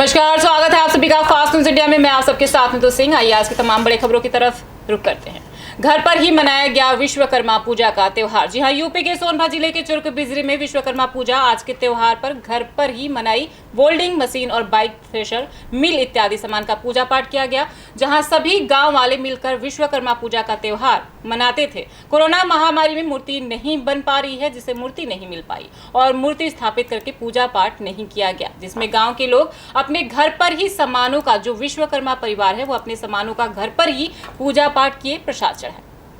नमस्कार, स्वागत है आप सभी का फास्ट न्यूज इंडिया में। मैं आप सबके साथ नीतू सिंह। आइए आज की तमाम बड़ी खबरों की तरफ रुक करते हैं। घर पर ही मनाया गया विश्वकर्मा पूजा का त्योहार। जी हां, यूपी के सोनभद्र जिले के चुर्क बिजरी में विश्वकर्मा पूजा आज के त्योहार पर घर पर ही मनाई। वेल्डिंग मशीन और बाइक थ्रेशर, मिल इत्यादि सामान का पूजा पाठ किया गया, जहां सभी गांव वाले मिलकर विश्वकर्मा पूजा का त्योहार मनाते थे। कोरोना महामारी में मूर्ति नहीं बन पा रही है, जिससे मूर्ति नहीं मिल पाई और मूर्ति स्थापित करके पूजा पाठ नहीं किया गया, जिसमें गांव के लोग अपने घर पर ही सामानों का, जो विश्वकर्मा परिवार है वो अपने सामानों का घर पर ही पूजा पाठ किए, प्रसाद चढ़ाए।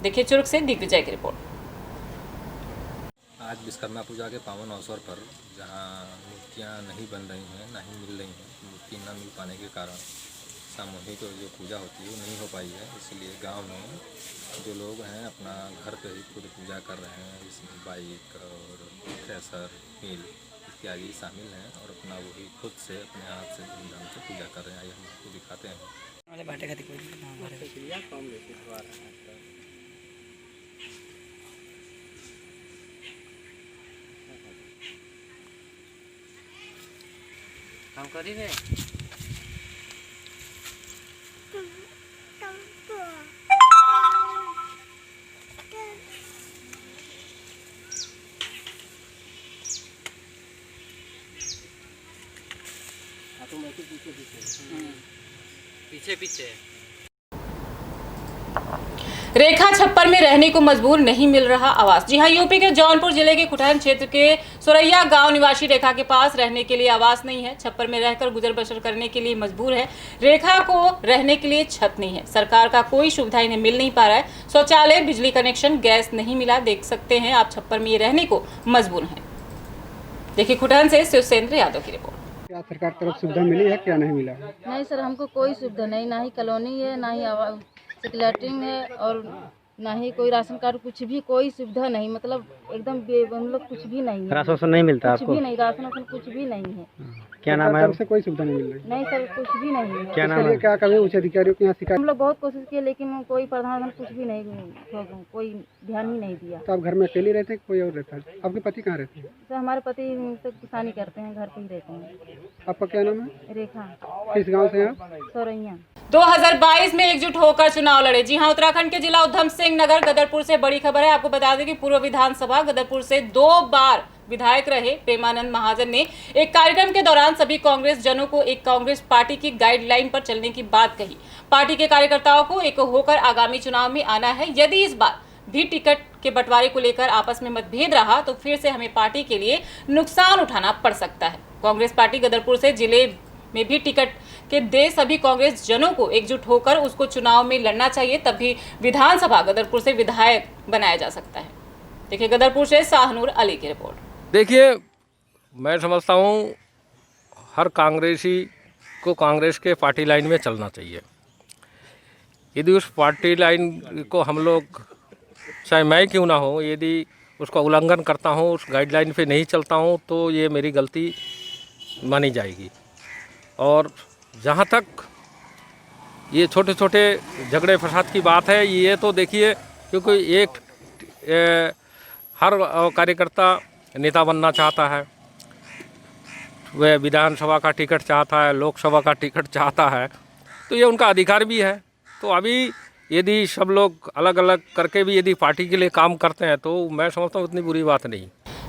देखिए चुर्क से दिग्विजय की रिपोर्ट। आज विश्वकर्मा पूजा के पावन अवसर पर जहां मूर्तियां नहीं बन रही हैं, नहीं मिल रही हैं, मूर्ति न मिल पाने के कारण सामूहिक जो पूजा होती है वो नहीं हो पाई है। इसलिए गांव में जो लोग हैं अपना घर पे ही खुद पूजा कर रहे हैं। इसमें बाइक और थ्रेशर, मिल इत्यादि शामिल हैं और अपना वही खुद से अपने हाथ से धूमधाम से पूजा कर रहे हैं। आइए हम आपको दिखाते हैं। काम करी रे पीछे पीछे रेखा छप्पर में रहने को मजबूर, नहीं मिल रहा आवास। जी हां, यूपी के जौनपुर जिले के खुटहन क्षेत्र के सुरैया गांव निवासी रेखा के पास रहने के लिए आवास नहीं है। छप्पर में रहकर गुजर बसर करने के लिए मजबूर है। रेखा को रहने के लिए छत नहीं है। सरकार का कोई सुविधा इन्हें मिल नहीं पा रहा है। शौचालय, बिजली कनेक्शन, गैस नहीं मिला। देख सकते हैं आप, छप्पर में ये रहने को मजबूर है। देखिए खुटहन से शिवसेंद्र यादव की रिपोर्ट। क्या सरकार तरफ सुविधा मिली है, क्या नहीं मिला है? नहीं सर, हमको कोई सुविधा नहीं, ना ही कॉलोनी है, ना ही सेक्रेटरिंग है और ना ही कोई राशन कार्ड, कुछ भी कोई सुविधा नहीं। मतलब एकदम हम लोग कुछ भी नहीं है। राशन नहीं मिलता कुछ आपको? भी नहीं, राशन वासन कुछ भी नहीं है। क्या नाम है? सरकार तरफ से कोई सुविधा नहीं मिल रही? नहीं सर, कुछ भी नहीं है। क्या नाम इसके लिए है? क्या कभी उच्च अधिकारियों के यहाँ शिकायत? हम लोग बहुत कोशिश किए लेकिन कोई प्रधान कुछ भी नहीं, कोई ध्यान ही नहीं दिया। तो आप घर में अकेले रहते हैं, कोई और रहता है? आपके पति कहाँ रहते हैं? सर हमारे पति तो किसानी करते हैं, घर पे ही रहते हैं। आपका क्या नाम है? रेखा, किस गाँव से हैं आप? सोरैया। 2022 में एकजुट होकर चुनाव लड़े। जी हां, उत्तराखंड के जिला उधम सिंह नगर गदरपुर से बड़ी खबर है। आपको बता दें कि पूर्व विधानसभा गदरपुर से 2 बार विधायक रहे प्रेमानंद महाजन ने एक कार्यक्रम के दौरान सभी कांग्रेस जनों को एक कांग्रेस पार्टी की गाइडलाइन पर चलने की बात कही। पार्टी के कार्यकर्ताओं को एक होकर आगामी चुनाव में आना है। यदि इस बार भी टिकट के बंटवारे को लेकर आपस में मतभेद रहा तो फिर से हमें पार्टी के लिए नुकसान उठाना पड़ सकता है। कांग्रेस पार्टी गदरपुर से जिले में भी टिकट के दे सभी कांग्रेस जनों को एकजुट होकर उसको चुनाव में लड़ना चाहिए, तभी विधानसभा गदरपुर से विधायक बनाया जा सकता है। देखिए गदरपुर से शाहनूर अली की रिपोर्ट। देखिए, मैं समझता हूँ हर कांग्रेसी को कांग्रेस के पार्टी लाइन में चलना चाहिए। यदि उस पार्टी लाइन को हम लोग, चाहे मैं क्यों ना हो, यदि उसका उल्लंघन करता हूँ, उस गाइडलाइन पे नहीं चलता हूँ, तो ये मेरी गलती मानी जाएगी। और जहाँ तक ये छोटे छोटे झगड़े फसाद की बात है, ये तो देखिए, क्योंकि हर कार्यकर्ता नेता बनना चाहता है, वह विधानसभा का टिकट चाहता है, लोकसभा का टिकट चाहता है, तो ये उनका अधिकार भी है। तो अभी यदि सब लोग अलग अलग करके भी यदि पार्टी के लिए काम करते हैं तो मैं समझता हूँ उतनी बुरी बात नहीं।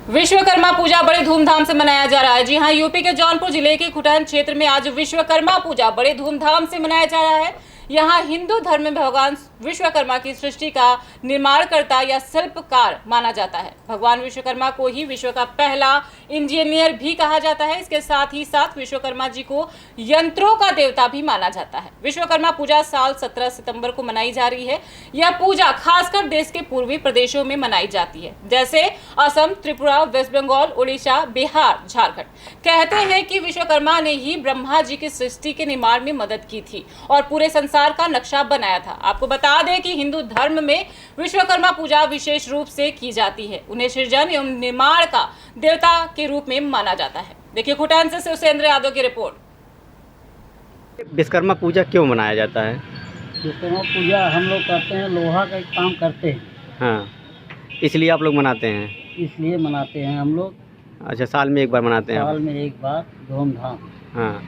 विश्वकर्मा पूजा बड़े धूमधाम से मनाया जा रहा है। जी हां, यूपी के जौनपुर जिले के खुटहन क्षेत्र में आज विश्वकर्मा पूजा बड़े धूमधाम से मनाया जा रहा है। यहाँ हिंदू धर्म में भगवान विश्वकर्मा की सृष्टि का निर्माणकर्ता या शिल्पकार माना जाता है। भगवान विश्वकर्मा को ही विश्व का पहला इंजीनियर भी कहा जाता है। इसके साथ ही साथ विश्वकर्मा जी को यंत्रों का देवता भी माना जाता है। विश्वकर्मा पूजा साल 17 सितंबर को मनाई जा रही है। यह पूजा खासकर देश के पूर्वी प्रदेशों में मनाई जाती है, जैसे असम, त्रिपुरा, वेस्ट बंगाल, उड़ीसा, बिहार, झारखंड। कहते हैं कि विश्वकर्मा ने ही ब्रह्मा जी की सृष्टि के निर्माण में मदद की थी और पूरे संसार का नक्शा बनाया था। आपको बता दें कि हिंदू धर्म में विश्वकर्मा पूजा विशेष रूप से की जाती है। उन्हें सृजन एवं निर्माण का देवता के रूप में माना जाता है। देखिए खुटहन से शिवसेंद्र यादव की रिपोर्ट। विश्वकर्मा पूजा क्यों मनाया जाता है? विश्वकर्मा पूजा हम लोग करते हैं, लोहा का काम करते हैं। हाँ, इसलिए आप लोग मनाते हैं? इसलिए मनाते हैं हम लोग। अच्छा, साल में एक बार मनाते हैं? साल में एक बार धूमधाम। हाँ,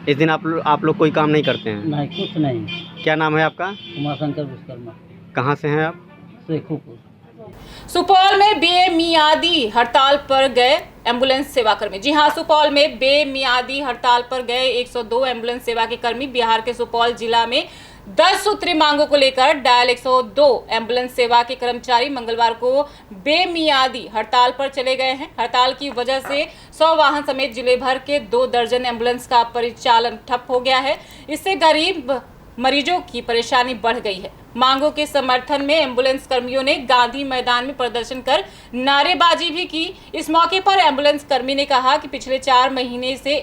इस दिन आप लोग कोई काम नहीं करते हैं? नहीं, कुछ नहीं। क्या नाम है आपका? उमाशंकर विश्वकर्मा, कहाँ से हैं आप? शेखुपुर। सुपौल में बेमियादी हड़ताल पर गए एम्बुलेंस सेवा कर्मी। जी हां, सुपौल में बेमियादी हड़ताल पर गए 102 एम्बुलेंस सेवा के कर्मी बिहार के सुपौल जिला में 10 सूत्री मांगों को लेकर डायल 102 एम्बुलेंस सेवा के कर्मचारी मंगलवार को बेमियादी हड़ताल पर चले गए हैं। हड़ताल की वजह से 100 वाहन समेत जिले भर के 2 दर्जन एम्बुलेंस का परिचालन ठप हो गया है। इससे गरीब मरीजों की परेशानी बढ़ गई है। मांगों के समर्थन में एम्बुलेंस कर्मियों ने गांधी मैदान में प्रदर्शन कर नारेबाजी भी की। इस मौके पर एम्बुलेंस कर्मी ने कहा कि पिछले 4 महीने से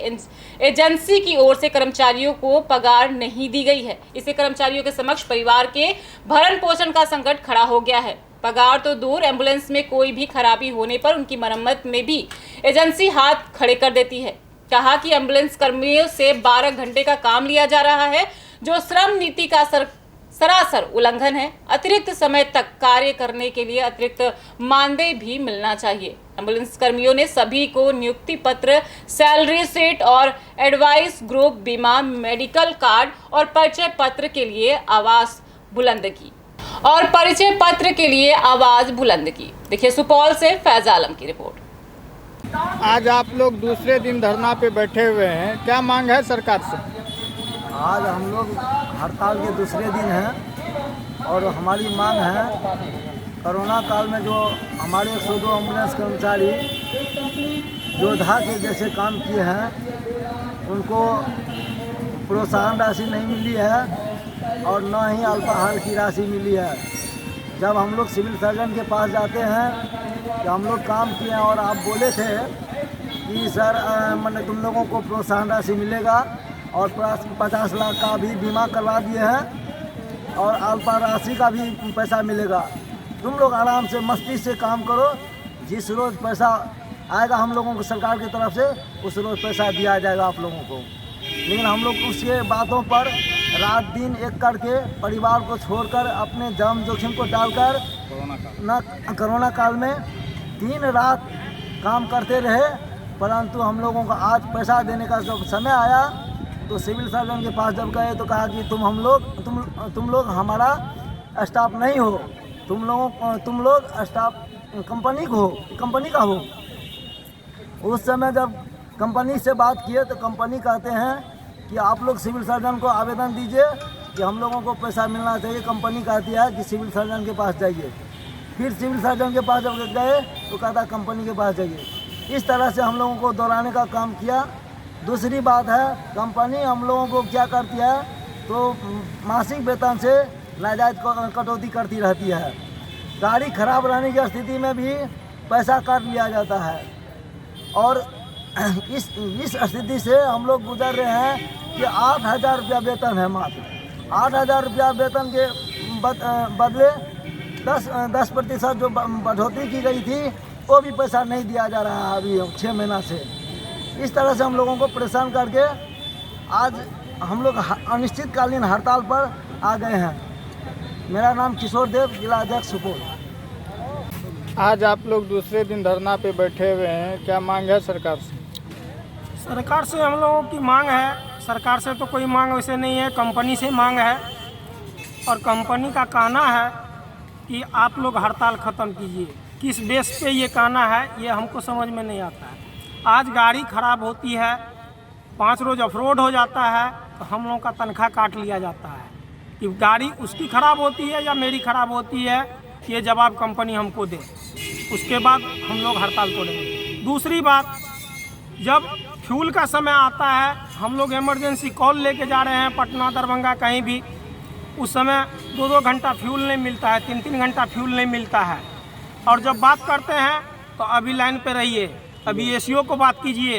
एजेंसी की ओर से कर्मचारियों को पगार नहीं दी गई है। इससे कर्मचारियों के समक्ष परिवार के भरण पोषण का संकट खड़ा हो गया है। पगार तो दूर, एम्बुलेंस में कोई भी खराबी होने पर उनकी मरम्मत में भी एजेंसी हाथ खड़े कर देती है। कहा कि एम्बुलेंस कर्मियों से 12 घंटे का काम लिया जा रहा है, जो श्रम नीति का सरासर उल्लंघन है। अतिरिक्त समय तक कार्य करने के लिए अतिरिक्त मानदेय भी मिलना चाहिए। एम्बुलेंस कर्मियों ने सभी को नियुक्ति पत्र, सैलरी शीट और एडवाइस ग्रुप, बीमा, मेडिकल कार्ड और परिचय पत्र के लिए आवाज बुलंद की। देखिए सुपौल से फैज आलम की रिपोर्ट। आज आप लोग दूसरे दिन धरना पे बैठे हुए हैं, क्या मांग है सरकार से? आज हम लोग हड़ताल के दूसरे दिन हैं और हमारी मांग है, कोरोना काल में जो हमारे 102 एम्बुलेंस कर्मचारी योद्धा के जैसे काम किए हैं, उनको प्रोत्साहन राशि नहीं मिली है और न ही अल्पाहार की राशि मिली है। जब हम लोग सिविल सर्जन के पास जाते हैं कि हम लोग काम किए और आप बोले थे कि सर मैंने तुम लोगों को प्रोत्साहन राशि मिलेगा और 50 लाख का भी बीमा करवा दिए हैं और अल्पा राशि का भी पैसा मिलेगा। तुम लोग आराम से मस्ती से काम करो, जिस रोज़ पैसा आएगा हम लोगों को सरकार की तरफ से उस रोज़ पैसा दिया जाएगा आप लोगों को। लेकिन हम लोग उसके बातों पर रात दिन एक करके परिवार को छोड़कर अपने जान जोखिम को डालकर कोरोना काल में दिन रात काम करते रहे, परंतु हम लोगों को आज पैसा देने का जब समय आया तो सिविल सर्जन के पास जब गए तो कहा कि तुम लोग हमारा स्टाफ नहीं हो, तुम लोग स्टाफ कंपनी का हो। उस समय जब कंपनी से बात किए तो कंपनी कहते हैं कि आप लोग सिविल सर्जन को आवेदन दीजिए कि हम लोगों को पैसा मिलना चाहिए। कंपनी कहती है कि सिविल सर्जन के पास जाइए। फिर सिविल सर्जन के पास जब गए तो कहता कंपनी के पास जाइए। इस तरह से हम लोगों को दोहराने का काम किया। दूसरी बात है, कंपनी हम लोगों को क्या करती है तो मासिक वेतन से नाजायज कटौती करती रहती है। गाड़ी खराब रहने की स्थिति में भी पैसा काट लिया जाता है और इस स्थिति से हम लोग गुजर रहे हैं कि 8,000 रुपया वेतन है। मात्र 8,000 रुपया वेतन के बदले 10% जो बढ़ोतरी की गई थी वो भी पैसा नहीं दिया जा रहा है अभी 6 महीना से। इस तरह से हम लोगों को परेशान करके आज हम लोग अनिश्चितकालीन हड़ताल पर आ गए हैं। मेरा नाम किशोर देव, जिला अध्यक्ष सुपौल। आज आप लोग दूसरे दिन धरना पे बैठे हुए हैं, क्या मांग है सरकार से? सरकार से हम लोगों की मांग है, सरकार से तो कोई मांग वैसे नहीं है, कंपनी से मांग है और कंपनी का कहना है कि आप लोग हड़ताल ख़त्म कीजिए। किस बेस पे ये कहना है ये हमको समझ में नहीं आता है। आज गाड़ी ख़राब होती है, 5 रोज़ ऑफरोड हो जाता है तो हम लोगों का तनख्वाह काट लिया जाता है कि गाड़ी उसकी ख़राब होती है या मेरी ख़राब होती है, ये जवाब कंपनी हमको दे, उसके बाद हम लोग हड़ताल तोड़ेंगे। दूसरी बात, जब फ्यूल का समय आता है, हम लोग इमरजेंसी कॉल लेके जा रहे हैं पटना, दरभंगा, कहीं भी, उस समय 2-2 घंटा फ्यूल नहीं मिलता है, 3-3 घंटा फ्यूल नहीं मिलता है। और जब बात करते हैं तो अभी लाइन पे रहिए, अभी एसीओ को बात कीजिए,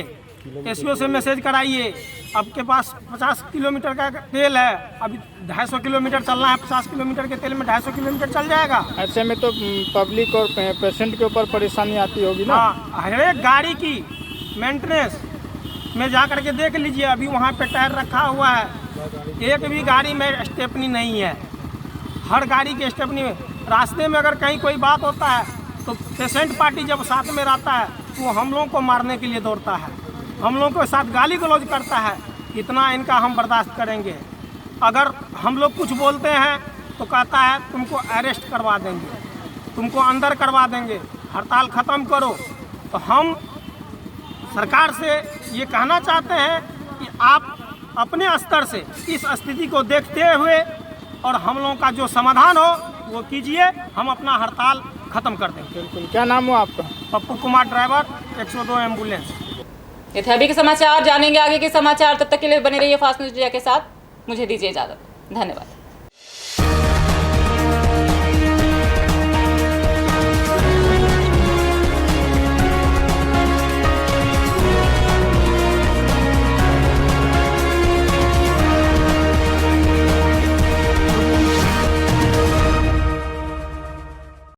एसीओ से मैसेज कराइए, आपके पास 50 किलोमीटर का तेल है, अभी 250 किलोमीटर चलना है, 50 किलोमीटर के तेल में 250 किलोमीटर चल जाएगा। ऐसे में तो पब्लिक और पेशेंट के ऊपर परेशानी आती होगी ना। हाँ, हर एक गाड़ी की मेंटेनेंस में जा कर के देख लीजिए, अभी वहाँ पे टायर रखा हुआ है, एक भी गाड़ी में स्टेपनी नहीं है। हर गाड़ी के स्टेपनी में, रास्ते में अगर कहीं कोई बात होता है तो पेशेंट पार्टी जब साथ में रहता है वो हम लोगों को मारने के लिए दौड़ता है। हम लोगों के साथ गाली गलौज करता है, इतना इनका हम बर्दाश्त करेंगे। अगर हम लोग कुछ बोलते हैं तो कहता है तुमको अरेस्ट करवा देंगे, तुमको अंदर करवा देंगे, हड़ताल ख़त्म करो। तो हम सरकार से ये कहना चाहते हैं कि आप अपने स्तर से इस स्थिति को देखते हुए और हम लोगों का जो समाधान हो वो कीजिए, हम अपना हड़ताल ख़त्म कर देंगे। बिल्कुल। क्या नाम हो आपका? Pappu Kumar, driver 102 ambulance. ये थे अभी के समाचार। जानेंगे आगे के समाचार, तब तक के लिए बने रहिए फास्ट न्यूज़ इंडिया के साथ। मुझे दीजिए इजाज़त। धन्यवाद।